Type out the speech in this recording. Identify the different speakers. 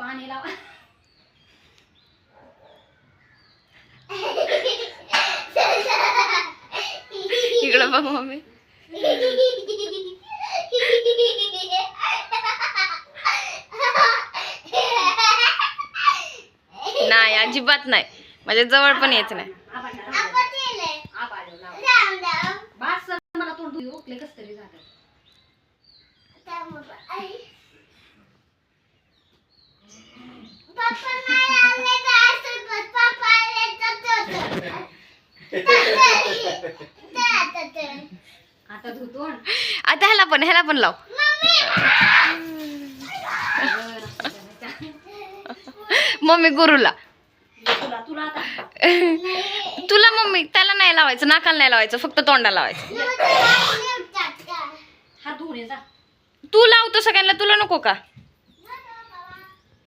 Speaker 1: पाणी लावा.
Speaker 2: इकडं बघ मम्मी. नाही अजिबात नाही, माझ्या जवळ पण यायचं नाही.
Speaker 1: मला तोंड ओकले कस तरी झालं. आता धुतो.
Speaker 2: आता ह्याला पण लाव. मम्मी गुरुला.
Speaker 1: तुला आता
Speaker 2: तुला मम्मी त्याला नाही लावायचं, नाकाला नाही लावायचं, फक्त तोंडाला लावायचं.
Speaker 1: हात धुवून ये जा.
Speaker 2: तू लावतो सगळ्यांना, तुला नको का?